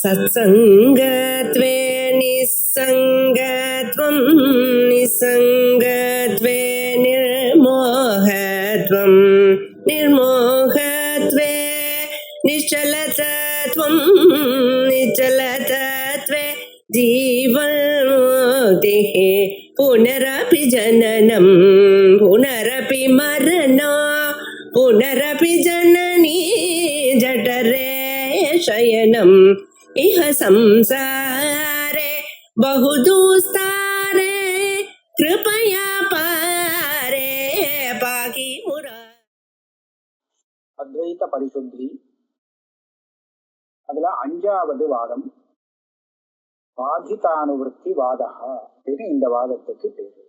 सत्सङ्गत्वे निस्सङ्गत्वं निस्सङ्गत्वे निर्मोहत्वं निर्मोहत्वे निश्चलतत्वं निश्चलतत्वे जीवन्मुक्तिः पुनरपि जननं पुनरपि मरणं पुनरपि जननी जठरे शयनम् इह संसारे बहुदुस्तारे कृपया पारे पाहि मुरा. அத்வைத பரிசுத்தி. அதுல 5வது வாதம் பாதிதானுவர்த்தி வாதா அப்படின்னு இந்த வாதத்துக்கு பேரு.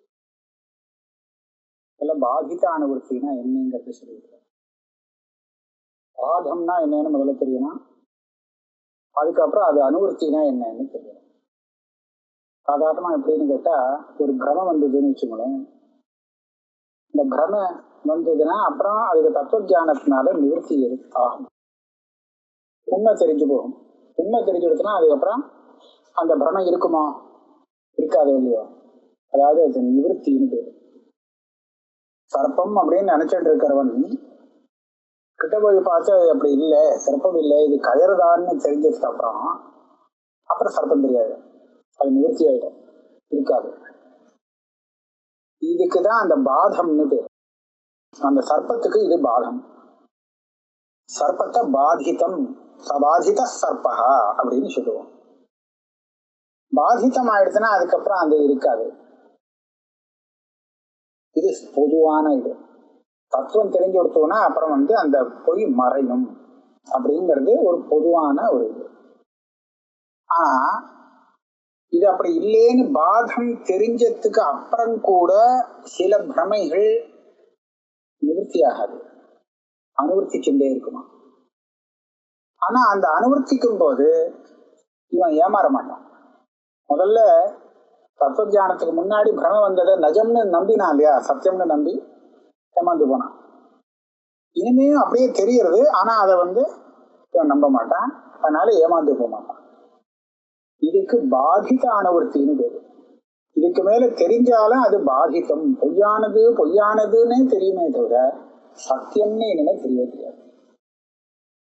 இதுல பாதிதானுவர்த்தினா என்னங்கிறது சொல்லியிருக்காரு. பாதம்னா என்னன்னு முதல்ல தெரியணும், அதுக்கப்புறம் அது அனுவர்த்தினா என்னன்னு தெரியணும். சாதாரணமா எப்படின்னு கேட்டா, ஒரு பிரமம் வந்ததுன்னு வச்சுக்கோங்களேன். இந்த பிரம வந்ததுன்னா அப்புறம் அதுக்கு தத்துவஜானத்தினால நிவர்த்தி ஆகும், உண்மை தெரிஞ்சு போகும். உண்மை தெரிஞ்சுடுச்சுன்னா அதுக்கப்புறம் அந்த பிரமம் இருக்குமோ இருக்காது இல்லையோ, அதாவது அது நிவர்த்தின்னு பேரு. சர்ப்பம் அப்படின்னு நினைச்சிட்டு இருக்கிறவன் கிட்ட போய் பார்த்து அது அப்படி இல்லை, சர்ப்பம் இல்லை, இது கயறுதான்னு தெரிஞ்சதுக்கு அப்புறம் சர்ப்பம் தெரியாது, அது நிவர்த்தி ஆயிடும், இருக்காது. இதுக்குதான் அந்த பாதம்னு பேரு. அந்த சர்ப்பத்துக்கு இது பாதம். சர்ப்பத்தை பாதிதம் சபாதித சர்ப்பா அப்படின்னு சொல்லுவோம். பாதிதம் ஆயிடுச்சுன்னா அதுக்கப்புறம் அது இருக்காது. இது பொதுவான இது. தத்துவம் தெரிஞ்சு கொடுத்தோம்னா அப்புறம் அந்த பொய் மறையும் அப்படிங்கிறது ஒரு பொதுவான ஒரு இது. ஆனா இது அப்படி இல்லைன்னு பாதம் தெரிஞ்சதுக்கு அப்புறம் கூட சில பிரமைகள் நிவர்த்தி ஆகாது, அனுவர்த்திச்சுட்டே இருக்குமா. ஆனா அந்த அனுவர்த்திக்கும் போது இவன் ஏமாற மாட்டான். முதல்ல தத்துவஜானத்துக்கு முன்னாடி பிரம வந்ததை நஜம்னு நம்பினான் இல்லையா, சத்தியம்னு நம்பி ஏமாந்து போனான். இனிமேயும் அப்படியே தெரியறது, ஆனா அதை இவன் நம்ப மாட்டான், அதனால ஏமாந்து போக மாட்டான். இதுக்கு பாதித அனுவர்த்தின்னு பேரு. இதுக்கு மேல தெரிஞ்சாலும் அது பாதிதம், பொய்யானது பொய்யானதுன்னே தெரியுமே தவிர சத்தியம்னு என்னன்னு தெரியாது.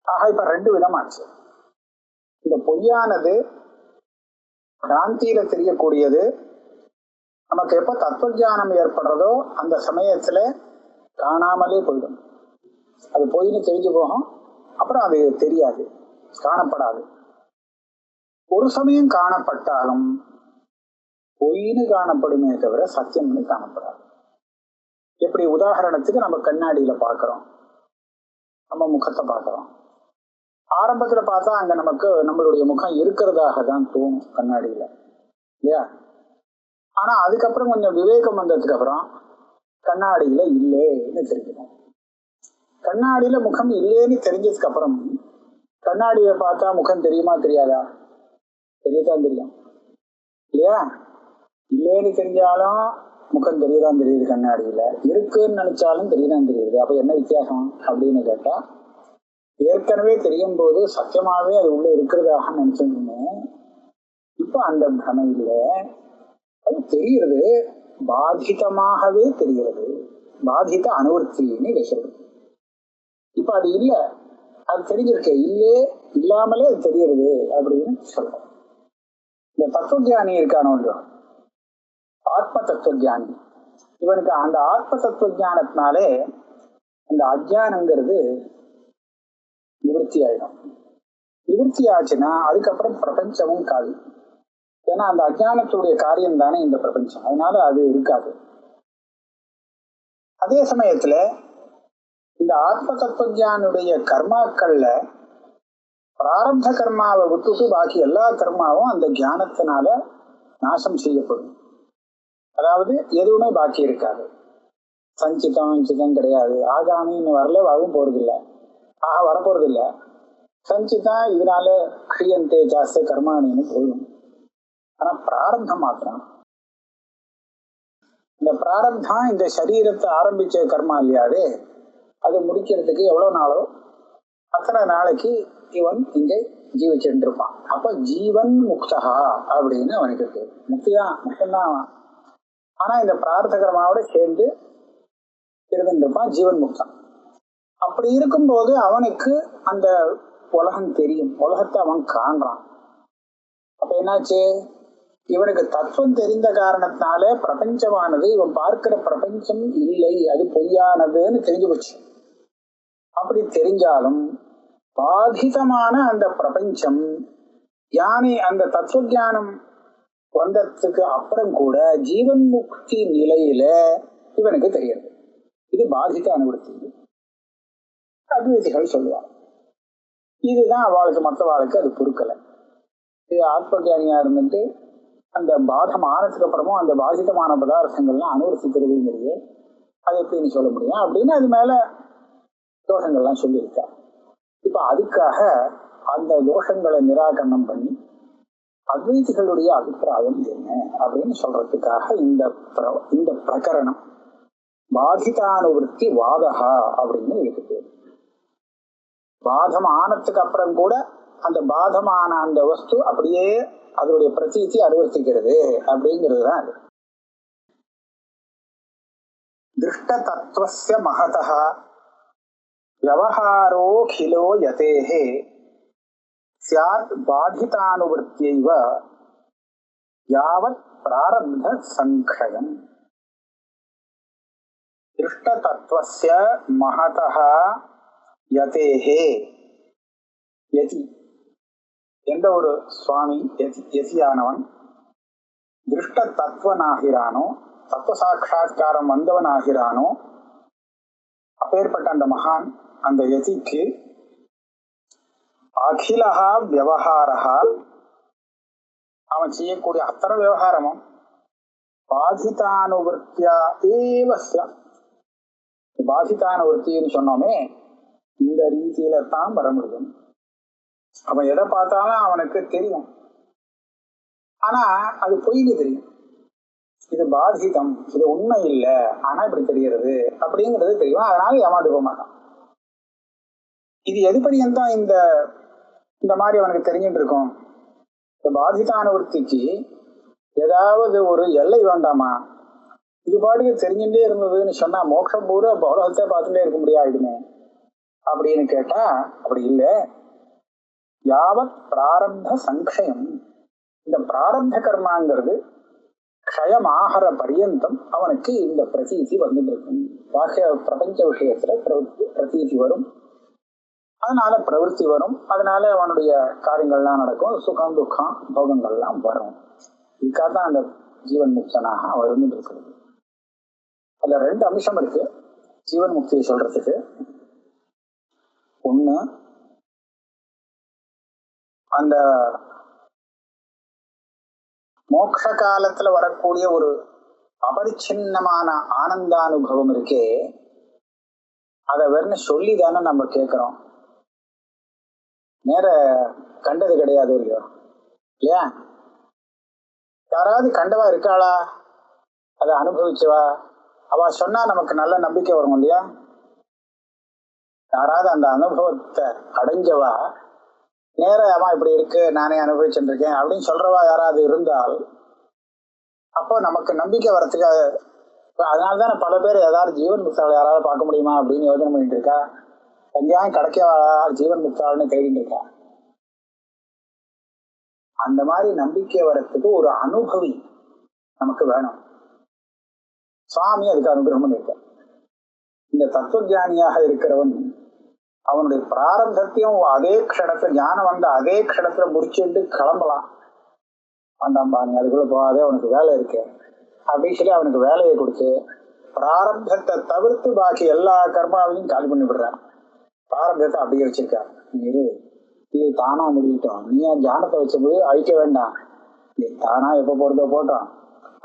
ஆக இப்ப 2 விதமாச்சு. இந்த பொய்யானது பிராந்தியில தெரியக்கூடியது, நமக்கு எப்ப தத்துவஜானம் ஏற்படுறதோ அந்த சமயத்துல காணாமலே போயிடும். அது பொய்னு தெரிஞ்சு போகும், அப்புறம் அது தெரியாது, காணப்படாது. ஒரு சமயம் காணப்பட்டாலும் பொய்னு காணப்படுமே தவிர சத்தியம்னு காணப்படாது. எப்படி உதாரணத்துக்கு நம்ம கண்ணாடியில பாக்குறோம், நம்ம முகத்தை பாக்குறோம். ஆரம்பத்துல பார்த்தா அங்க நமக்கு நம்மளுடைய முகம் இருக்கிறதாக தான் தோணும் கண்ணாடியில, இல்லையா? ஆனா அதுக்கப்புறம் கொஞ்சம் விவேகம் வந்ததுக்கு அப்புறம் கண்ணாடியில இல்லைன்னு தெரிஞ்சுக்கணும். கண்ணாடியில முகம் இல்லைன்னு தெரிஞ்சதுக்கு அப்புறம் கண்ணாடியை பார்த்தா முகம் தெரியுமா தெரியாதா? தெரியத்தான் தெரியும், இல்லையா? இல்லைன்னு தெரிஞ்சாலும் முகம் தெரியதான் தெரியுது, கண்ணாடியில இருக்குன்னு நினைச்சாலும் தெரியதான் தெரியுது. அப்ப என்ன வித்தியாசம் அப்படின்னு கேட்டா, ஏற்கனவே தெரியும் போது சத்தியமாவே அது உள்ள இருக்கிறதாக நினைச்சிருந்தோம். இப்ப அந்த பிரமையில அது தெரிகிறது, பாதிதமாகவே தெரிகிறது, பாதித அனுவர்த்தின்னு சொல்றது. இப்ப அது இல்ல, அது தெரிஞ்சிருக்க, இல்லே இல்லாமலே அது தெரிகிறது அப்படின்னு சொல்றோம். இந்த தத்துவஜானி இருக்கானோ இல்லையோ, ஆத்ம தத்துவஜானி, இவனுக்கு அந்த ஆத்ம தத்துவஜானத்தினாலே அந்த அஜ்ஞானங்கிறது நிவர்த்தி ஆயிடும். நிவர்த்தி ஆச்சுன்னா அதுக்கப்புறம் பிரபஞ்சமும் காலி. ஏன்னா அந்த அஜ்ஞானத்துடைய காரியம் தானே இந்த பிரபஞ்சம், அதனால அது இருக்காது. அதே சமயத்துல இந்த ஆத்ம தத்துவஜானுடைய கர்மாக்கள்ல பிராரப்த கர்மாவை விட்டுட்டு பாக்கி எல்லா கர்மாவும் அந்த ஞானத்தினால நாசம் செய்யப்படும். அதாவது எதுவுமே பாக்கி இருக்காது, சஞ்சிதம் கிடையாது, ஆகாமின்னு வரல, வரவும் போறது இல்லை, ஆக வரப்போறது இல்லை. சஞ்சிதம் இதனால கிரியந்தே ஜாஸ்தி கர்மானின்னு போயிடும். ஆனா பிராரப்தம் மாத்திரம், இந்த பிராரப்தம் இந்த சரீரத்தை ஆரம்பிச்ச கர்மா இல்லையாது, அது முடிக்கிறதுக்கு எவ்வளவு நாளோ அத்தனை நாளைக்கு இவன் இங்க ஜீவிச்சுட்டு இருப்பான். அப்ப ஜீவன் முக்தா அப்படின்னு அவனுக்கு பேர். முக்திதான், முக்தம்தான் அவன். ஆனா இந்த பிரார்த்த கர்மாவோட சேர்ந்து இருந்துட்டு இருப்பான், ஜீவன் முக்தன். அப்படி இருக்கும்போது அவனுக்கு அந்த உலகம் தெரியும், உலகத்தை அவன் காண்றான். அப்ப என்னாச்சு, இவனுக்கு தத்துவம் தெரிந்த காரணத்தினால பிரபஞ்சமானது இவன் பார்க்கிற பிரபஞ்சம் இல்லை, அது பொய்யானதுன்னு தெரிஞ்சு போச்சு. அப்படி தெரிஞ்சாலும் பாதிதமான அந்த பிரபஞ்சம் யானை அந்த தத்துவ ஞானம் வந்ததுக்கு அப்புறம் கூட ஜீவன் முக்தி நிலையில இவனுக்கு தெரியாது. இது பாதித்த அனுபவத்தி. அத்வைதிகள் சொல்லுவாங்க. இதுதான் அவளுக்கு, மற்றவாளுக்கு அது பொறுக்கலை. இது ஆத்மஜானியா இருந்துட்டு அந்த பாதம் ஆனதுக்கு அப்புறமும் அந்த பாதிதமான பதார்த்தங்கள்லாம் அனுவர்த்திக்கிறதுங்கிறது அது எப்படின்னு சொல்ல முடியும் அப்படின்னு அது மேல தோஷங்கள்லாம் சொல்லியிருக்கா. இப்ப அதுக்காக அந்த தோஷங்களை நிராகரணம் பண்ணி அத்வைதிகளுடைய அபிப்பிராயம் என்ன அப்படின்னு சொல்றதுக்காக இந்த பிரகரணம் பாதிதானுவர்த்தி வாதகா அப்படின்னு இருக்குது. பாதம் ஆனதுக்கு அப்புறம் கூட அந்த பாதமான அந்த வஸ்து அப்படியே அதனுடைய பிரதீதி அனுவர்த்திக்கிறது அப்படிங்கிறது தான் அது. திருஷ்ட தத்துவஸ்ய மகதः வியவஹாரோகிலோ யதேஹே ஸ்யாத் பாதிதானுவர்த்தியைவ யாவத் பிராரப்த சங்க்ஷயம். திருஷ்ட தத்துவஸ்ய மகதः யதேஹே, யதி எந்த ஒரு சுவாமி யதியானவன் திருஷ்ட தத்துவனாகிறானோ, தத்துவ சாட்சா்காரம் வந்தவனாகிறானோ, அப்பேற்பட்ட அந்த மகான் அந்த யதிக்கு அகிலஹா வியவஹாரஹா, அவன் செய்யக்கூடிய அத்தனை விவகாரமும் பாதிதானுவர்த்தியா ஏவ ஸ்யாத். பாதிதானுவர்த்தின்னு சொன்னோமே, இந்த ரீதியில தான் வர முடியும். அவன் எதை பார்த்தாலும் அவனுக்கு தெரியும், ஆனா அது பொய்னு தெரியும். இது பாதிதம், இது உண்மை இல்லை, ஆனா இப்படி தெரிகிறது அப்படிங்கிறது தெரியும். அதனால ஏமாந்து போக மாட்டான். இது எது பரியந்தான் இந்த மாதிரி அவனுக்கு தெரிஞ்சுட்டு இருக்கும். இந்த பாதிதானுவர்த்திக்கு ஏதாவது ஒரு எல்லை வேண்டாமா? இது பாட்டுக்கு தெரிஞ்சுட்டே இருந்ததுன்னு சொன்னா மோட்சம் பூரா உலகத்தை பார்த்துட்டே இருக்க முடியாதுமே அப்படின்னு கேட்டா அப்படி இல்லை. யாவத் பிராரப்த சங்க்ஷயம், இந்த பிராரப்த கர்மாங்கிறது க்ஷயமாகற பரியந்தம் அவனுக்கு இந்த பிரதீதி வந்துட்டு இருக்கும். பாக்கிய பிரபஞ்ச விஷயத்துல பிரதீதி வரும், அதனால பிரவருத்தி வரும், அதனால அவனுடைய காரியங்கள்லாம் நடக்கும், சுகம் துக்கம் போகங்கள்லாம் வரும். இதுக்காக தான் அந்த ஜீவன் முக்தனாக அவர் இருந்துட்டு இருக்கிறது. அதுல ரெண்டு அம்சம் இருக்கு ஜீவன் முக்தியை சொல்றதுக்கு. ஒண்ணு, அந்த மோட்ச காலத்துல வரக்கூடிய ஒரு அபரிச்சின்னமான ஆனந்தானுபவம் இருக்கே, அதை வெறும் சொல்லி தானே நம்ம கேட்கிறோம், நேர கண்டது கிடையாது இல்லையோ இல்லையா? யாராவது கண்டவா இருக்காளா, அதை அனுபவிச்சவா? அவ சொன்னா நமக்கு நல்ல நம்பிக்கை வரும் இல்லையா? யாராவது அந்த அனுபவத்தை அடைஞ்சவா நேரமா இப்படி இருக்கு, நானே அனுபவிச்சுட்டு இருக்கேன் அப்படின்னு சொல்றவா யாராவது இருந்தால் அப்போ நமக்கு நம்பிக்கை வரத்துக்கு. அதனாலதானே பல பேர் ஏதாவது ஜீவன் முக்தாள் யாராவது பார்க்க முடியுமா அப்படின்னு யோசனை பண்ணிட்டு இருக்கா. எங்கேயாவது கிடைக்கவாளா ஜீவன் முக்தாள்னு தேடிட்டு இருக்கா. அந்த மாதிரி நம்பிக்கை வரத்துக்கு ஒரு அனுபவி நமக்கு வேணும். சுவாமி அதுக்கு அனுகிரகம் பண்ணிருக்க. இந்த தத்துவஞானியாக இருக்கிறவன் அவனுடைய பிராரப்தத்தையும் அதே க்ஷணத்துல ஞானம் வந்த அதே க்ஷணத்துல முடிச்சுட்டு கிளம்பலாம். வேண்டாம்பா, நீ அதுக்குள்ள போகாதே, அவனுக்கு வேலை இருக்கு அப்படின்னு சொல்லி அவனுக்கு வேலையை கொடுத்து பிராரப்தத்தை தவிர்த்து பாக்கி எல்லா கர்மாவையும் காலி பண்ணி விடுறான். பிராரப்தத்தை அப்படியே வச்சிருக்காரு. இது தானா முடிவிட்டோம், நீ ஞானத்தை வச்சபோது அழிக்க வேண்டாம், நீ தானா எப்ப போறதோ போட்டோம்,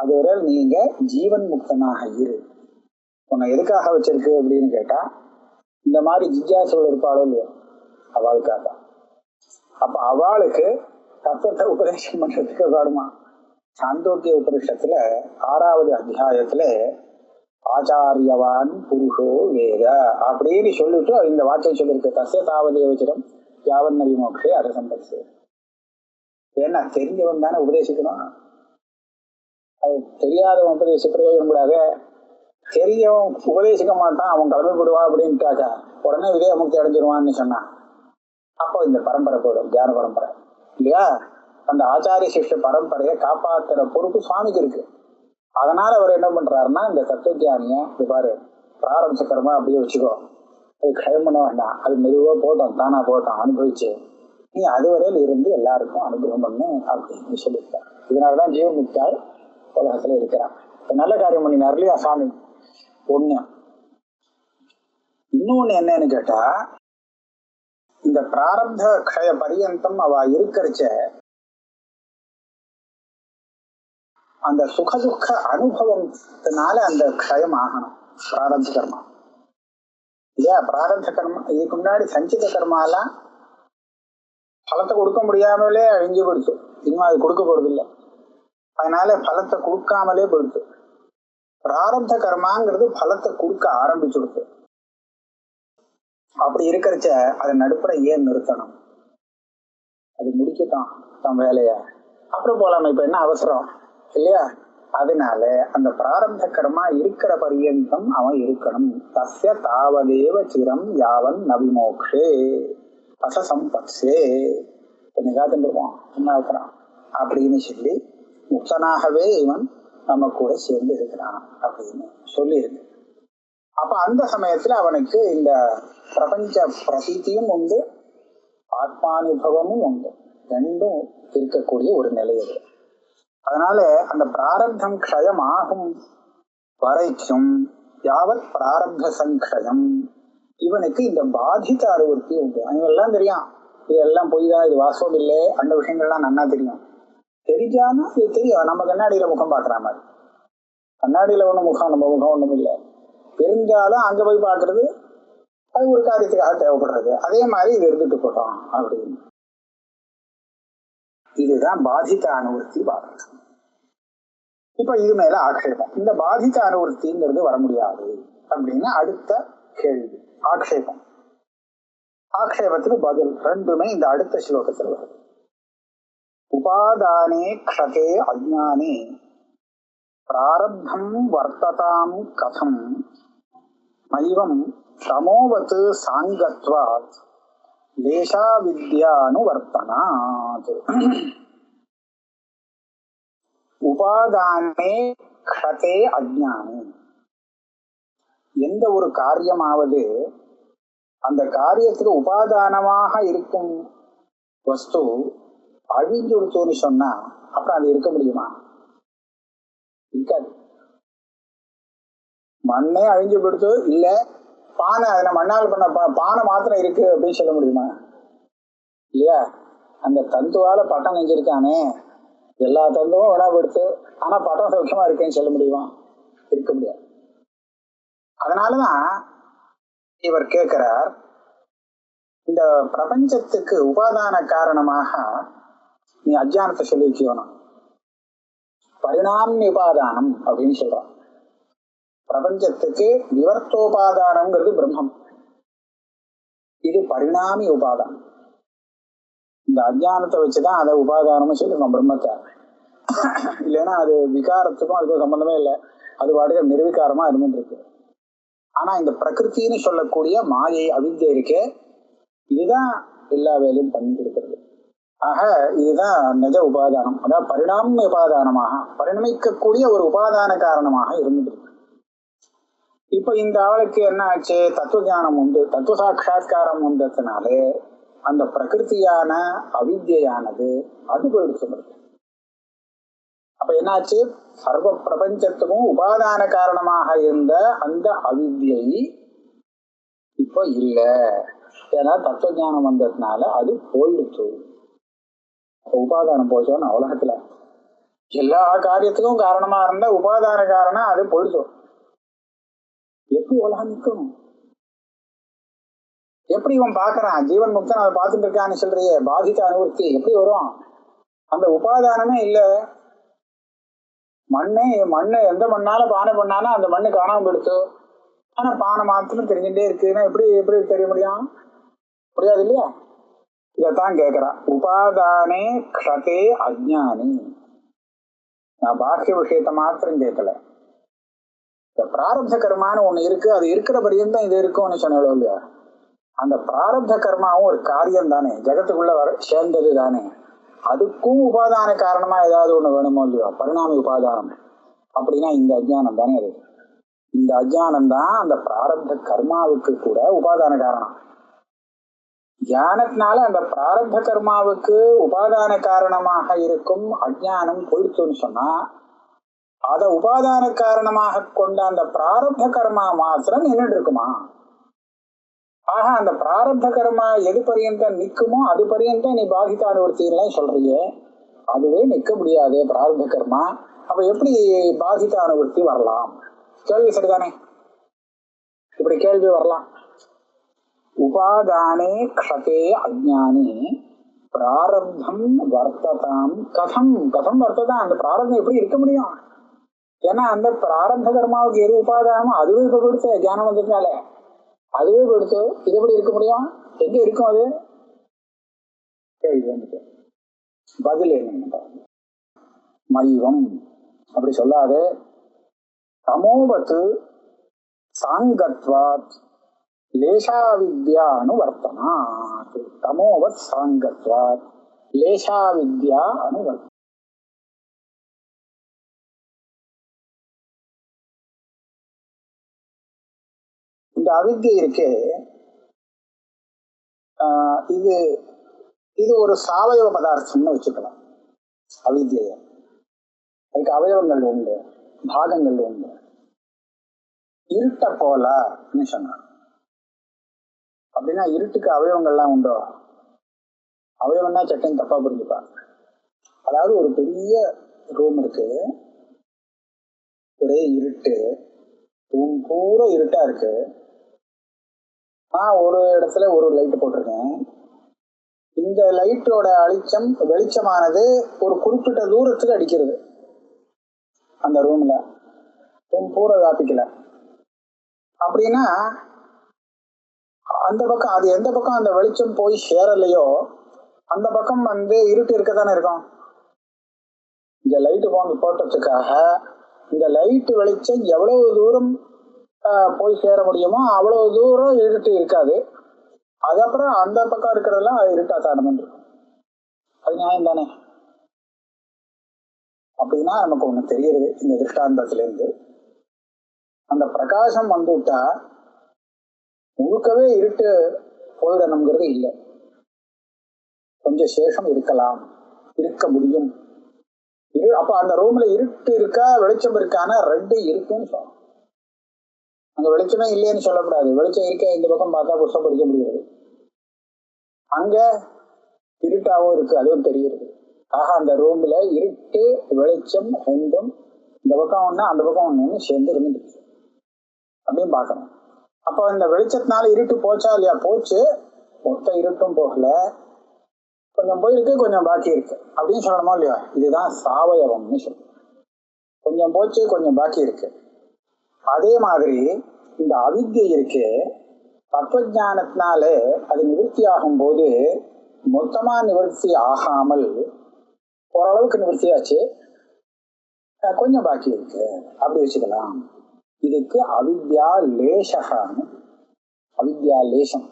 அதுவரை நீங்க ஜீவன் முக்தனாக இரு. உன்னை எதுக்காக வச்சிருக்கு அப்படின்னு கேட்டா, இந்த மாதிரி ஜிஜ்ஞாசுகள் இருப்பாளோ இல்லையோ அவளுக்காக. அப்ப அவளுக்கு தத்துவத்தை உபதேசம் பண்றதுக்கு வேணுமா? சாந்தோக்கிய உபனிஷத்துல 6வது அத்தியாயத்துல ஆச்சாரியவான் புருஷோ வேத அப்படின்னு சொல்லிட்டு இந்த வாக்கியம் சொல்லியிருக்கு. தஸ்ய தாவதே வச்சிடம் யாவன் விமோக்ஷே அரசம்பரிசு. ஏன்னா தெரிஞ்சவன் தானே உபதேசிக்கணும். அது தெரியாதவன் உபதேசி பிரயோஜனம் கூடாது. தெரியவன் உபதேசிக்க மாட்டான், அவன் கிளம்பிவிடுவான் அப்படின்ட்டாக்கா உடனே விதய முக்தி அடைஞ்சிருவான்னு சொன்னான். அப்போ இந்த பரம்பரை போயிடும், தியான பரம்பரை இல்லையா? அந்த ஆச்சாரிய சிஷ்ய பரம்பரையை காப்பாத்துற பொறுப்பு சுவாமிக்கு இருக்கு. அதனால அவர் என்ன பண்றாருன்னா, இந்த தத்துவத்தியானிய இது பாரு பிராரம்ப கர்மா அப்படியே வச்சுக்கோ, அது கயம் பண்ண வேண்டாம், அது மெதுவா போட்டோம், தானா போட்டோம், அனுபவிச்சு நீ அதுவரையில் இருந்து எல்லாருக்கும் அனுகிரகம் பண்ணு அப்படின்னு சொல்லியிருக்காரு. இதனாலதான் ஜீவமுக்தாள் உலகத்துல இருக்கிறான். நல்ல காரியம் பண்ணினார் இல்லையா சுவாமி? ஒண்ணு. இன்னொன்னு என்னன்னு கேட்டா, இந்த பிராரப்த க்ஷய பரியந்தம் அவ இருக்கிறச்ச அந்த சுகதுக்க அனுபவத்தினால அந்த க்ஷயம் ஆகணும். பிராரப்த கர்மா இல்லையா? பிராரப்த கர்மா இதுக்கு முன்னாடி சஞ்சித கர்மாலாம் பலத்தை கொடுக்க முடியாமலே அழிஞ்சு போயிடுச்சு. இனிமே அது கொடுக்க போறது இல்லை, அதனால பலத்தை கொடுக்காமலே போயிடுச்சு. பிராரப்த கர்மாங்கிறது பலத்தை கொடுக்க ஆரம்பிச்சுடுச்சு. அப்படி இருக்கிறச்ச அதை நடுப்புற ஏன் நிறுத்தணும்? அது முடிக்கத்தான் தன் வேலைய, அப்புறம் போலாம, இப்ப என்ன அவசரம் இல்லையா? அதனால அந்த பிராரப்த கர்மா இருக்கிற பரியந்தம் அவன் இருக்கணும். தஸ்ய தாவதேவ சிரம் யாவன் நவிமோக்ஷே அசசம்பத்சே. கொஞ்சம் காத்துருவோம் என்ன இருக்கிறான் அப்படின்னு சொல்லி முக்தனாகவே இவன் நம்ம கூட சேர்ந்து இருக்கிறான் அப்படின்னு சொல்லி இருக்கு. அப்ப அந்த சமயத்துல அவனுக்கு இந்த பிரபஞ்ச பிரதீதியும் உண்டு, ஆத்மானுபவமும் உண்டு, ரெண்டும் இருக்கக்கூடிய ஒரு நிலை அது. அதனால அந்த பிராரப்தம் க்ஷயம் ஆகும் வரைக்கும், யாவத் பிராரப்த சங்கயம், இவனுக்கு இந்த பாதித்த அனுவர்த்தி உண்டு. அவங்கெல்லாம் தெரியும் இதெல்லாம் பொய் தான், இது வாஸ்தவம் இல்லை, அந்த விஷயங்கள்லாம் நன்னா தெரியும். தெரிஞ்சாலும் இது தெரியும். நம்ம கண்ணாடியில முகம் பாக்குற மாதிரி, கண்ணாடியில ஒண்ணும் முகம் நம்ம முகம் ஒண்ணும் இல்லை, தெரிஞ்சாலும் அங்க போய் பாக்குறது அது ஒரு காரியத்துக்காக தேவைப்படுறது. அதே மாதிரி இது இருந்துட்டு போட்டோம் அப்படின்னு. இதுதான் பாதித்த அனுவர்த்தி பாதகம். இப்ப இது மேல ஆக்ஷேபம். இந்த பாதித்த அனுவர்த்திங்கிறது வர முடியாது அப்படின்னு அடுத்த கேள்வி. ஆக்ஷேபம், ஆக்ஷேபத்துக்கு பதில் ரெண்டுமே இந்த அடுத்த ஸ்லோகத்தில் வருது. உபாதானே க்ஷதே அஜ்ஞானே பிராரப்தம் வர்த்ததாம் கதம் மைவம் தமோவத் சாங்கத்வாத் லேசா வித்யானுவர்த்தனாத். உபாதானே க்ஷதே அஜ்ஞானே, எந்த ஒரு காரியமாவது அந்த காரியத்துக்கு உபாதானமாக இருக்கும் வஸ்து அழிஞ்சு கொடுத்தோன்னு சொன்னா அப்புறம் அது இருக்க முடியுமா? இருக்காது. மண்ணே அழிஞ்சு கொடுத்து இல்ல பானை, அதை மண்ணால் பண்ண பானை மாத்திரம் இருக்கு அப்படின்னு சொல்ல முடியுமா? இல்லையா? அந்த தந்துவால பட்டம் நெஞ்சிருக்கானே, எல்லா தந்துவும் விடாபடுத்து, ஆனா பட்டம் சௌக்கியமா இருக்கேன்னு சொல்ல முடியுமா? இருக்க முடியாது. அதனாலதான் இவர் கேட்கிறார், இந்த பிரபஞ்சத்துக்கு உபாதான காரணமாக நீ அஜ்ஞானத்தை சொல்லி வச்சுக்கணும். பரிணாமி உபாதானம் அப்படின்னு சொல்றான். பிரபஞ்சத்துக்கு விவர்த்தோபாதானம்ங்கிறது பிரம்மம், இது பரிணாமி உபாதானம். இந்த அஜ்ஞானத்தை வச்சுதான் அதை உபாதானம்னு சொல்லிருக்கோம் பிரம்மத்தை. இல்லைன்னா அது விகாரத்துக்கும் அதுக்கும் சம்பந்தமே இல்லை, அது பாட்டுக்கு நிர்விகாரமா இருந்துருக்கு. ஆனா இந்த பிரகிருத்தின்னு சொல்லக்கூடிய மாயை அவித்யை இருக்கே, இதுதான் எல்லா வேலையும் பண்ணி கொடுக்கிறது. ஆக இதுதான் நிஜ உபாதானம், அதாவது பரிணாம உபாதானமாக பரிணமிக்கக்கூடிய ஒரு உபாதான காரணமாக இருந்துட்டு. இப்ப இந்த ஆளுக்கு என்ன ஆச்சு? தத்துவ ஞானம் உண்டு, தத்துவ சாட்சா்காரம் வந்ததுனாலே அந்த பிரகிருத்தியான அவித்யானது அது போயிடுச்சு. அப்ப என்னாச்சு? சர்வ பிரபஞ்சத்துக்கும் உபாதான காரணமாக இருந்த அந்த அவித்யை இப்ப இல்ல, ஏன்னா தத்துவ ஞானம் வந்ததுனால அது போயிடுச்சு. உபாதானம் போச்சோன்னு உலகத்துல எல்லா காரியத்துக்கும் காரணமா இருந்த உபாதான காரணம் அது போயிடுச்சோம். எப்படி உலகம் நிற்கும்? எப்படி இவன் பாக்குறான்? ஜீவன் முக்தன் அதை பார்த்துட்டு இருக்கான்னு சொல்றியே, பாதித்த அனுவர்த்தி எப்படி வரும்? அந்த உபாதானமே இல்ல. மண்ணு எந்த மண்ணால பானை பண்ணானா அந்த மண்ணு காணாம போயிடுச்சு. ஆனா பானை மாத்திரம் தெரிஞ்சுட்டே இருக்குன்னா எப்படி எப்படி தெரிய முடியும்? முடியாது இல்லையா? இதத்தான் கேட்கிறான். உபாதானே க்ஷதே அஜ்ஞானி. நான் பாக்கிய விஷயத்த மாத்திரம் கேட்கல. இந்த பிராரப்த கர்மான்னு ஒண்ணு இருக்கு, அது இருக்கிற பரியந்தம் இது இருக்கும்னு சொன்னோம் இல்லையா? அந்த பிராரப்த கர்மாவும் ஒரு காரியம் தானே, ஜகத்துக்குள்ள சேர்ந்தது தானே. அதுக்கும் உபாதான காரணமா ஏதாவது ஒண்ணு வேணுமோ இல்லையோ, பரிணாமி உபாதானம். அப்படின்னா இந்த அஜ்ஞானம் தானே அது. இந்த அஜ்ஞானம் தான் அந்த பிராரப்த கர்மாவுக்கு கூட உபாதான காரணம். ஞானத்தினால அந்த பிராரப்த கர்மாவுக்கு உபாதான காரணமாக இருக்கும் அஜ்ஞானம் போயிடுச்சுன்னு சொன்னா, அத உபாதான காரணமாக கொண்ட அந்த பிராரப்த கர்மா மாத்திரம் நின்றுட்டு இருக்குமா? ஆக அந்த பிராரப்த கர்மா எது பரியந்தம் நிக்குமோ அது பரியந்தம் நீ பாகிதானுவர்த்தியெல்லாம் சொல்றியே, அதுவே நிக்க முடியாது பிராரப்த கர்மா. அப்ப எப்படி பாகிதானுவர்த்தி வரலாம்? கேள்வி சரிதானே? இப்படி கேள்வி வரலாம். உபாதானே க்ஷதே அஜ்ஞானி பிராரப்தம் வர்த்ததாம் கதம் கதம் வர்த்ததாம். அந்த பிராரப்தம் எப்படி இருக்க முடியும்? ஏன்னா அந்த பிராரப்த கர்மாவுக்கு எது உபாதானமோ அதுவே இப்ப கொடுத்த ஞானம் வந்ததுனால அதுவே கொடுத்து இது எப்படி இருக்க முடியும்? எங்க இருக்கும் அது? கேள்வி வந்துட்டு பதில் என்ன? மைவம் அப்படி சொல்லாது. தமோவத்து சாங்கத்வாத் லேசாவித்யா அனுவர்த்தனாத். தமோவத் சாங்கத்வாத் லேசாவித்யா அனுவர்த்தனாத். இந்த அவித்யை இருக்கே, இது இது ஒரு சாவயவ பதார்த்தம்னு வச்சுக்கலாம். அவித்யை அதுக்கு அவயவங்கள் உண்டு, பாகங்கள் உண்டு. இருட்ட போலன்னு சொன்னான். அப்படின்னா இருட்டுக்கு அவயவங்கள்லாம் உண்டோ? அவயவம்னா சட்டம் தப்பா புரிஞ்சுப்பாங்க. அதாவது ஒரு பெரிய ரூம் இருக்கு, ஒரே இருட்டு, ரூம் பூரா இருட்டா இருக்கு. நான் ஒரு இடத்துல ஒரு லைட் போட்டிருக்கேன். இந்த லைட்டோட வெளிச்சமானது ஒரு குறிப்பிட்ட தூரத்துக்கு அடிக்கிறது. அந்த ரூம்ல ரூம் பூரா வியாபிக்கல. அப்படின்னா அந்த பக்கம், அது எந்த பக்கம் அந்த வெளிச்சம் போய் சேரலையோ அந்த பக்கம் இருட்டு இருக்கத்தானே இருக்கும். இந்த லைட்டு போட்டதுக்காக இந்த லைட்டு வெளிச்சம் எவ்வளவு தூரம் போய் சேர முடியுமோ அவ்வளவு தூரம் இருட்டு இருக்காது. அதுக்கப்புறம் அந்த பக்கம் இருக்கிறதெல்லாம் இருட்டா தானே இருக்கும். அது நியாயம் தானே? அப்படின்னா நமக்கு ஒண்ணு தெரியுது இந்த திருஷ்டாந்தத்துல இருந்து. அந்த பிரகாசம் வந்துட்டா முழுக்கவே இருட்டு போயிடணுங்கிறது இல்லை. கொஞ்சம் சேஷம் இருக்கலாம், இருக்க முடியும். அப்ப அந்த ரூம்ல இருட்டு இருக்கா வெளிச்சம் இருக்கான்னா ரெண்டு இருக்குன்னு சொல்லணும். அங்க வெளிச்சமே இல்லைன்னு சொல்லக்கூடாது. வெளிச்சம் இருக்க இந்த பக்கம் பார்த்தா புத்தகம் படிக்க முடியாது. அங்க இருட்டாவும் இருக்கு, அதுவும் தெரியுது. ஆக அந்த ரூம்ல இருட்டு வெளிச்சம் ரெண்டும் இந்த பக்கம் ஒண்ணு அந்த பக்கம் ஒண்ணு சேர்ந்து இருந்துருக்கு அப்படின்னு பார்க்கணும். அப்போ இந்த வெளிச்சத்தினால இருட்டு போச்சா இல்லையா? போச்சு. மொத்த இருட்டும் போகல, கொஞ்சம் போயிருக்கு கொஞ்சம் பாக்கி இருக்கு அப்படின்னு சொல்லணுமோ இல்லையா? இதுதான் சாவயவம்னு சொல்றோம். கொஞ்சம் போச்சு கொஞ்சம் பாக்கி இருக்கு. அதே மாதிரி இந்த அவித்யை இருக்கு, தத்துவஞானத்தினாலே அது நிவர்த்தி ஆகும் போது மொத்தமா நிவர்த்தி ஆகாமல் ஓரளவுக்கு நிவர்த்தியாச்சு, கொஞ்சம் பாக்கி இருக்கு அப்படி வச்சுக்கலாம். இதுக்கு அவித்யா லேசகான்னு, அவித்யா லேசம்,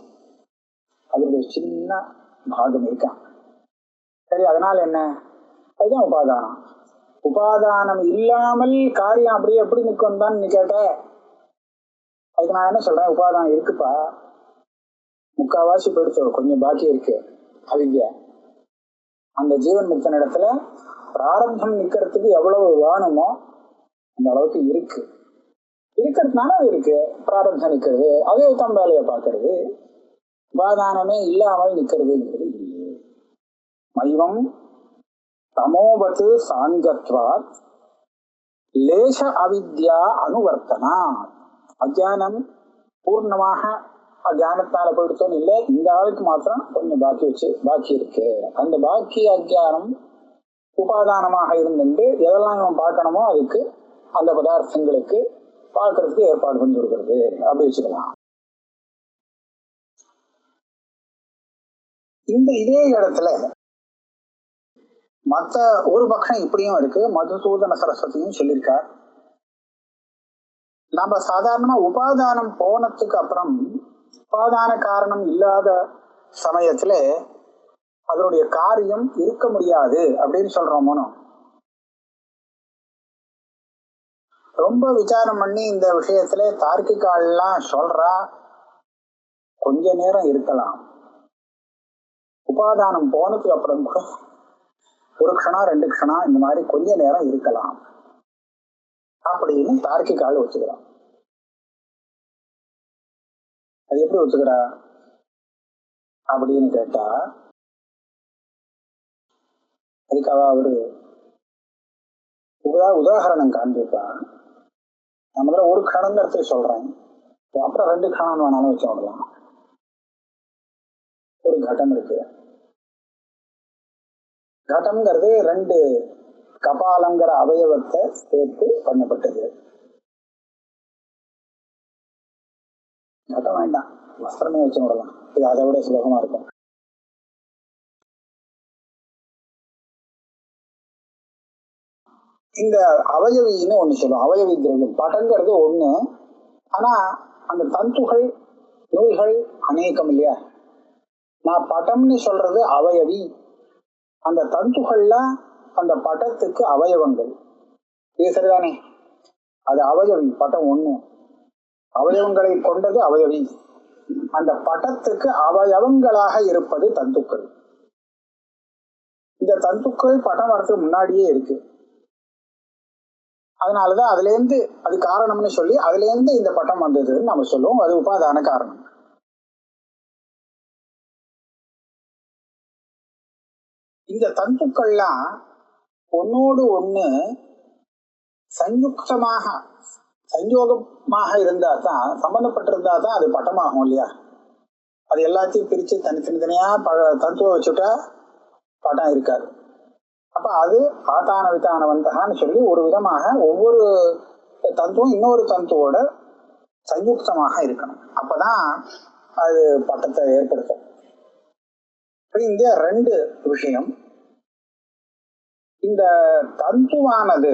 அது ஒரு சின்ன பாகம் இருக்கான். சரி, அதனால என்ன? அதுதான் உபாதானம். உபாதானம் இல்லாமல் காரியம் அப்படியே எப்படி நிற்கும் தான் நீ கேட்ட. அதுக்கு நான் என்ன சொல்றேன், உபாதானம் இருக்குப்பா, முக்காவாசி போயிடுச்சு, கொஞ்சம் பாக்கி இருக்கு அவித்யா. அந்த ஜீவன் முக்தன் இடத்துல பிராரப்தம் நிக்கிறதுக்கு எவ்வளவு வேணுமோ அந்த அளவுக்கு இருக்கு. இருக்கிறதுனால இருக்கு பிராரப்தம் நிக்கிறது, அதே தான் வேலையை பார்க்கறது. உபாதானமே இல்லாமல் நிக்கிறதுங்கிறது இல்லை. மைவம் தமோவத்து சாங்கத்வாத் லேச அவித்யா அனுவர்த்தனா. அஜானம் பூர்ணமாக அஜானத்தால போயிடுச்சோன்னு இல்லை, இந்த ஆளுக்கு மாத்திரம் கொஞ்சம் பாக்கி இருக்கு. அந்த பாக்கி அஜானம் உபாதானமாக இருந்துட்டு எதெல்லாம் இவன் பார்க்கணுமோ அதுக்கு அந்த பதார்த்தங்களுக்கு பார்க்கறதுக்கு ஏற்பாடு பண்ணி கொடுக்கறது அப்படி வச்சுக்கலாம். இதே இடத்துல மத்த ஒரு பக்கம் இப்படியும் இருக்கு. மதுசூதன சரஸ்வதியும் சொல்லியிருக்கார். நம்ம சாதாரணமா உபாதானம் போனதுக்கு அப்புறம் உபாதான காரணம் இல்லாத சமயத்துல அதனுடைய காரியம் இருக்க முடியாது அப்படின்னு சொல்றோமோனோ. ரொம்ப விசாரம் பண்ணி இந்த விஷயத்துல தார்க்கிகால்லாம் சொல்றா, கொஞ்ச நேரம் இருக்கலாம். உபாதானம் போனதுக்கு அப்புறம் கூட ஒரு க்ஷணம் 2 க்ஷணம் இந்த மாதிரி கொஞ்ச நேரம் இருக்கலாம் அப்படின்னு தார்க்கிகால் ஒத்துக்கிறான். அது எப்படி ஒத்துக்கிறா அப்படின்னு கேட்டா, அதுக்காக அவரு உதாரணம் காண்பிப்பா. நான் முதல்ல ஒரு க்ஷணங்கிறத சொல்றேன், அப்புறம் 2 க்ஷணம் வேணாலும் வச்சு விடலாம். ஒரு கட்டம் இருக்கு. கடம்ங்கிறது 2 கபாலங்கிற அவயவத்தை சேர்த்து பண்ணப்பட்டது. கட்டம் வேண்டாம், வஸ்திரமே வச்சு விடலாம். இது அதை விட சுலபமா இருக்கும். இந்த அவயவின்னு ஒண்ணு சொல்லுவோம். அவயவி திரவியம் படங்கிறது ஒண்ணு, ஆனா அந்த தந்துகள் நூல்கள் அநேகம் இல்லையா. நான் படம்னு சொல்றது அவயவி, அந்த தந்துகள்லாம் அந்த படத்துக்கு அவயவங்கள். இது சரிதானே? அது அவயவி, படம் ஒண்ணு, அவயவங்களை கொண்டது அவயவி. அந்த படத்துக்கு அவயவங்களாக இருப்பது தந்துக்கள். இந்த தந்துக்கள் படம் வரதுக்கு முன்னாடியே இருக்கு. அதனாலதான் அதுல இருந்து அது காரணம்னு சொல்லி அதுல இருந்து இந்த படம் வந்ததுன்னு நம்ம சொல்லுவோம். அது உபாதான காரணம். இந்த தந்துக்கள்லாம் ஒன்னோடு ஒண்ணு சஞ்சோகமாக இருந்தா தான், சம்பந்தப்பட்டிருந்தா தான் அது பட்டமாகும் இல்லையா. அது எல்லாத்தையும் பிரிச்சு தனித்தனியா தந்துவை வச்சுட்டா படம் இருக்காது. அப்ப அது ஆதான விதான வந்தகான்னு சொல்லி ஒரு விதமாக ஒவ்வொரு தந்துவும் இன்னொரு தந்துவோட சயுக்தமாக இருக்கணும். அப்பதான் அது பட்டத்தை ஏற்படுத்தும். இந்த 2 விஷயம். இந்த தந்துவானது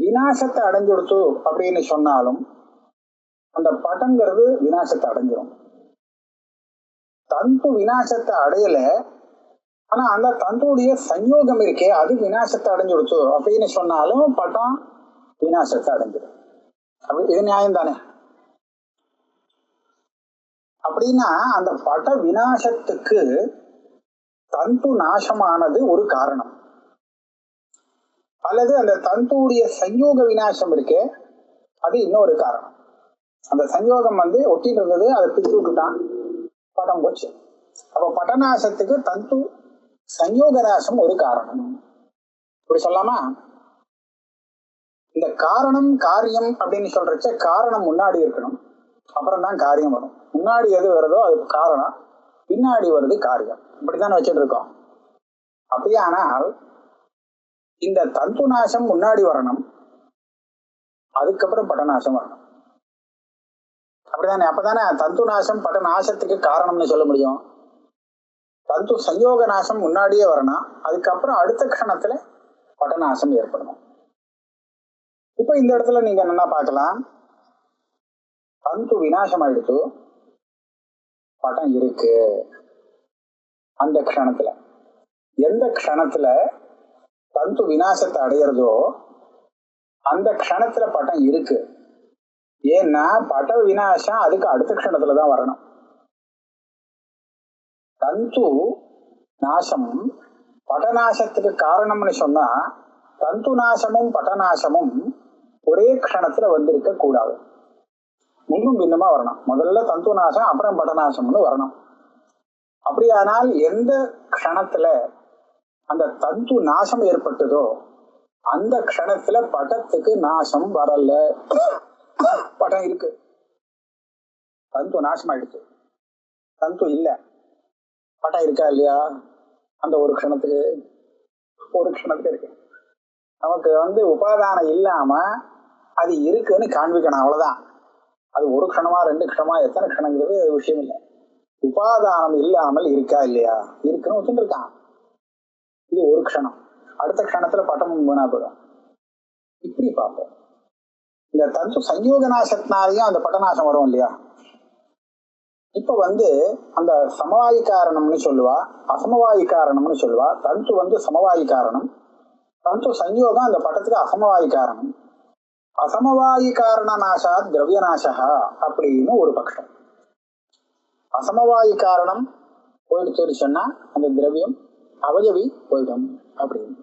விநாசத்தை அடைஞ்சுடுத்து அப்படின்னு சொன்னாலும் அந்த படங்கிறது விநாசத்தை அடைஞ்சிடும். தந்து விநாசத்தை அடையல, ஆனா அந்த தந்துடைய சஞ்யோகம் இருக்கே அது விநாசத்தை அடைஞ்சுடுத்து அப்படின்னு சொன்னாலும் படம் விநாசத்தை அடைஞ்சிடும். இது நியாயம் தானே? அப்படின்னா அந்த பட விநாசத்துக்கு தந்து நாசமானது ஒரு காரணம், அல்லது அந்த தந்துடைய சஞ்யோக விநாசம் இருக்கே அது இன்னொரு காரணம். அந்த சஞ்யோகம் ஒட்டிட்டு இருந்தது, அதை பிரித்து விட்டுட்டான், படம் போச்சு. அப்ப படநாசத்துக்கு தந்து சஞ்யோக நாசம் ஒரு காரணம். இப்படி சொல்லாமா? இந்த காரணம் காரியம் அப்படின்னு சொல்றச்ச காரணம் முன்னாடி இருக்கணும், அப்புறம் தான் காரியம் வரும். முன்னாடி எது வருதோ அது காரணம், பின்னாடி வருது காரியம். இப்படித்தானே வச்சுட்டு இருக்கோம். அப்படியானால் இந்த தந்து நாசம் முன்னாடி வரணும், அதுக்கப்புறம் படநாசம் வரணும். அப்படித்தானே? அப்பதானே தந்து நாசம் பட நாசத்துக்கு காரணம்னு சொல்ல முடியும். தந்து சயோக நாசம் முன்னாடியே வரணும், அதுக்கப்புறம் அடுத்த கணத்துல படநாசம் ஏற்படணும். இப்ப இந்த இடத்துல நீங்க என்ன பார்க்கலாம், தந்து விநாசம் ஆயிடுத்து, படம் இருக்கு. அந்த க்ஷணத்துல, எந்த க்ஷணத்துல தந்து விநாசத்தை அடையிறதோ அந்த க்ஷணத்துல படம் இருக்கு. ஏன்னா பட விநாசம் அதுக்கு அடுத்த க்ஷணத்துலதான் வரணும். தந்து நாசம் படநாசத்துக்கு காரணம்னு சொன்னா தந்து நாசமும் படநாசமும் ஒரே க்ஷணத்துல வந்திருக்க கூடாது, முன்னும் பின்னுமா வரணும். முதல்ல தந்து நாசம் அப்புறம் படநாசம்னு வரணும். அப்படியானால் எந்த க்ஷணத்துல அந்த தந்து நாசம் ஏற்பட்டதோ அந்த க்ஷணத்துல படத்துக்கு நாசம் வரல, படம் இருக்கு. தந்து நாசம் ஆயிடுச்சு, தந்து இல்ல, படம் இருக்கா இல்லையா? அந்த ஒரு க்ஷணத்துக்கு இருக்கு. நமக்கு உபாதானம் இல்லாம அது இருக்குன்னு காண்பிக்கணும், அவ்வளவுதான். அது ஒரு க்ஷணமா 2 க்ஷணமா எத்தனை க்ஷணங்கிறது விஷயம் இல்லை. உபாதானம் இல்லாமல் இருக்கா இல்லையா? இருக்குன்னு ஒத்துட்டு இருக்கான். இது ஒரு க்ஷணம். அடுத்த க்ஷணத்துல பட்டமும் வீணா போயிடும். இப்படி பார்ப்போம். இந்த தந்து சயோக நாசத்தினாலையும் அந்த பட்டநாசம் வரும் இல்லையா? இப்ப அந்த சமவாயி காரணம்னு சொல்லுவா, அசமவாயி காரணம்னு சொல்லுவா. தந்து சமவாயி காரணம், தந்து சயோகம் அந்த பட்டத்துக்கு அசமவாயி காரணம். அசமவாயி காரண நாசா திரவிய நாசா அப்படின்னு ஒரு பட்சம். அசமவாயி காரணம் போயிடுச்சு சொன்னா அந்த திரவியம் அவயவி போயிடும் அப்படின்னு.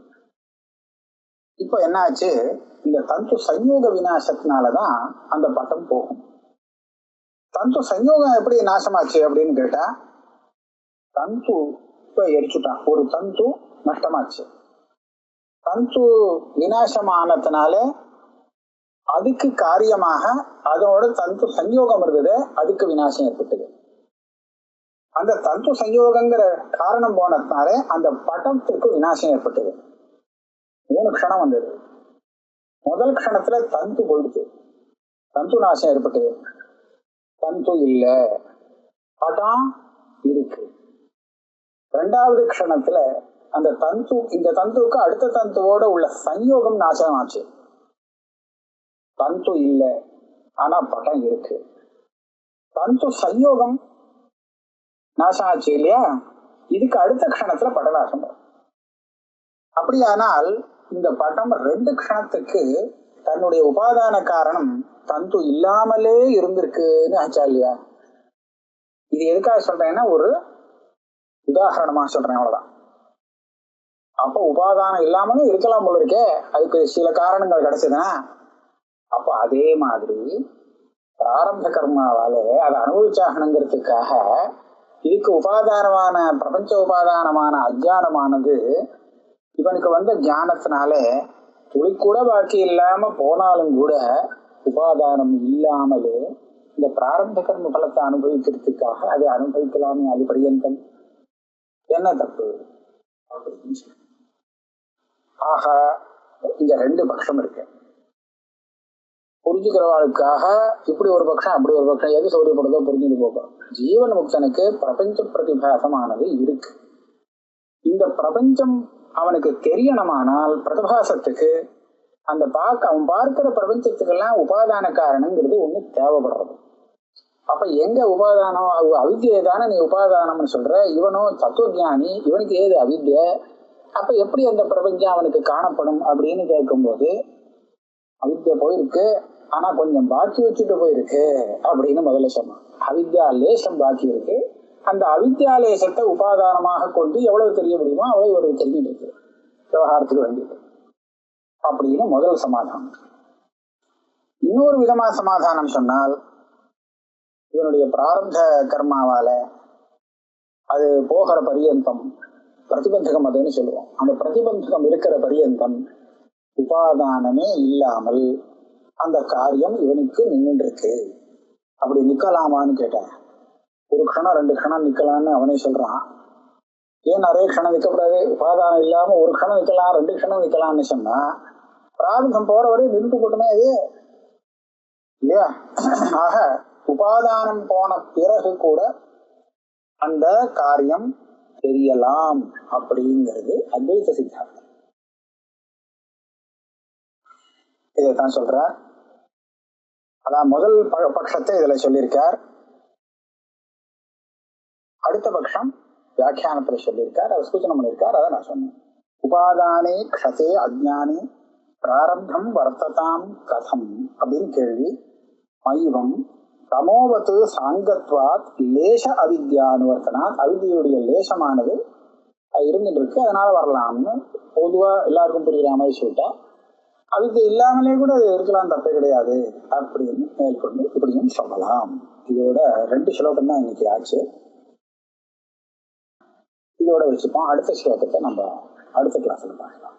இப்ப என்ன ஆச்சு? இந்த தந்து சயோக விநாசத்தினாலதான் அந்த பட்டம் போகும். தந்து சயோகம் எப்படி நாசமாச்சு அப்படின்னு கேட்டா, தந்து இப்ப எரிச்சுட்டான், ஒரு தந்து நஷ்டமாச்சு. தந்து விநாசமானதுனால அதுக்கு காரியமாக அதனோட தந்து சயோகம் இருந்தது, அதுக்கு விநாசம் ஏற்பட்டது. அந்த தந்து சயோகங்கிற காரணம் போனதுனால அந்த பட்டத்துக்கு விநாசம் ஏற்பட்டது. 3 க்ஷணம் வந்தது. முதல் க்ஷணத்துல தந்து போயிடுச்சு, தந்து நாசம் ஏற்பட்டது. தந்து இல்ல, படம் இருக்கு. 2வது க்ஷணத்துல அந்த தந்து, இந்த தந்துக்கு அடுத்த தந்துவோட உள்ள சயோகம் நாசம் ஆச்சு. தந்து இல்ல, ஆனா படம் இருக்கு. தந்து சயோகம் நாசம் ஆச்சு இல்லையா? இதுக்கு அடுத்த க்ஷணத்துல படநாசம். அப்படியானால் இந்த படம் 2 க்ஷணத்துக்கு தன்னுடைய உபாதான காரணம் தந்து இல்லாமலே இருந்திருக்குன்னு ஆச்சா இல்லையா? இது எதுக்காக சொல்றேன்னா ஒரு உதாரணமா சொல்றேன், அவ்வளவுதான். அப்ப உபாதானம் இல்லாமலும் இருக்கலாம் போல இருக்கே, அதுக்கு சில காரணங்கள் கிடைச்சதுன்னா, அப்ப அதே மாதிரி பிராரப்த கர்மாவால அதை அனுபவிச்சாகணுங்கிறதுக்காக இதுக்கு உபாதானமான பிரபஞ்ச உபாதானமான அஜ்ஞானமானது இவனுக்கு ஞானத்தினால துளி கூட பாக்கி இல்லாம போனாலும் கூட உபாதானம் இல்லாமலே இந்த பிராரப்த கர்ம பலத்தை அனுபவிக்கிறதுக்காக அதை அனுபவிக்கலாமே, அது பரியந்தம் என்ன தப்பு அப்படின்னு சொல்லி. ஆக இங்க 2 பட்சம் இருக்கு. புரிஞ்சுக்கிறவாளுக்காக இப்படி ஒரு பட்சம் அப்படி ஒரு பட்சம், எது சௌரியப்படுதோ புரிஞ்சுட்டு போகும். ஜீவன் முக்தனுக்கு பிரபஞ்ச பிரதிபாசமானது இருக்கு. இந்த பிரபஞ்சம் அவனுக்கு தெரியணுமானால் பிரதிபாசத்துக்கு அந்த அவன் பார்க்கிற பிரபஞ்சத்துக்கெல்லாம் உபாதான காரணங்கிறது ஒண்ணு தேவைப்படுறது. அப்ப எங்க உபாதானம்? அவித்தியை தானே நீ உபாதானம்னு சொல்ற. இவனோ தத்துவஞானி, இவனுக்கு ஏது அவித்ய? அப்ப எப்படி அந்த பிரபஞ்சம் அவனுக்கு காணப்படும் அப்படின்னு கேட்கும்போது, அவித்யா போயிருக்கு, ஆனா கொஞ்சம் பாக்கி வச்சுட்டு போயிருக்கு அப்படின்னு முதல்ல சொன்னான். அவித்யா லேசம் பாக்கி இருக்கு, அந்த அவித்யாலேசத்தை உபாதானமாக கொண்டு எவ்வளவு தெரிய முடியுமோ அவ்வளவு இவருக்கு தெரிஞ்சுட்டு இருக்கு விவகாரத்துக்கு வேண்டியது அப்படின்னு முதல் சமாதானம். இன்னொரு விதமான சமாதானம் சொன்னால், இவனுடைய பிராரப்த கர்மாவால அது போகிற பரியந்தம் பிரதிபந்தகம் அதுன்னு சொல்லுவோம். அந்த பிரதிபந்தகம் இருக்கிற பரியந்தம் உபாதானமே இல்லாமல் அந்த காரியம் இவனுக்கு நின்று இருக்கு. அப்படி நிக்கலாமான்னு கேட்டேன். 1 க்ஷணம் 2 க்ஷணம் நிக்கலான்னு அவனே சொல்றான். ஏன் நிறைய க்ஷணம் நிற்கக்கூடாது? உபாதானம் இல்லாம 1 க்ஷணம் நிக்கலாம், 2 க்ஷணம் நிக்கலாம்னு சொன்னா பிராரப்தம் போற வரை நின்று போட்டுமே அது இல்லையா? ஆக உபாதானம் போன பிறகு கூட அந்த காரியம் தெரியலாம் அப்படிங்கிறது அத்வைத சித்தாந்தம். இதைத்தான் சொல்றார். அதான் முதல் பட்சத்தை இதுல சொல்லியிருக்கார். அடுத்த பட்சம் வியாக்கியானத்துல சொல்லியிருக்கார், அதை சூச்சனை பண்ணியிருக்கார். அதை நான் சொன்னேன். உபாதானே க்ஷதே அஜ்ஞானே பிராரப்தம் வர்த்ததாம் கதம் அப்படின்னு கேள்வி. மைவம் தமோவத்து சாங்கத்வாத் லேச அவித்யானுவர்த்தனாத், அவித்யுடைய லேசமானது இருந்துட்டு இருக்கு, அதனால வரலாம்னு பொதுவா எல்லாருக்கும் புரியுற மாதிரி சொல்லிட்டா, அவித்யை இல்லாமலே கூட இருக்கலாம், தப்பே கிடையாது அப்படின்னு மேற்கொண்டு இப்படியும் சொல்லலாம். இதோட 2 ஸ்லோகம் தான் இன்னைக்கு ஆச்சு. இதோட வச்சுப்போம். அடுத்த ஸ்லோகத்தை நம்ம அடுத்த கிளாஸ்ல பார்க்கலாம்.